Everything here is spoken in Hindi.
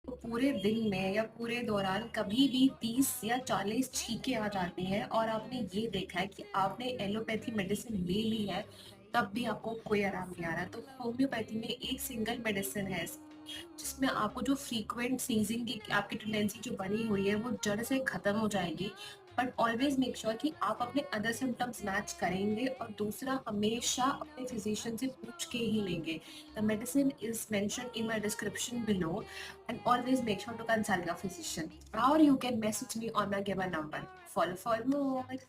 तो पूरे दिन में या पूरे दौरान कभी भी 30 या 40 छींकें आ जाती हैं और आपने ये देखा है कि आपने एलोपैथी मेडिसिन ले ली है, तब भी आपको कोई आराम नहीं आ रहा है, तो होम्योपैथी में एक सिंगल मेडिसिन है जिसमें आपको जो फ्रीक्वेंट सीजिंग की आपकी टेंडेंसी जो बनी हुई है वो जड़ से खत्म हो जाएगी। बट ऑलवेज मेक श्योर कि आप अपने अदर सिम्टम्स मैच करेंगे, और दूसरा हमेशा अपने फिजिशियन से पूछ के ही लेंगे। The medicine is mention in my description below, and always make sure to consult your physician, or you can message me on my given number. Follow for more.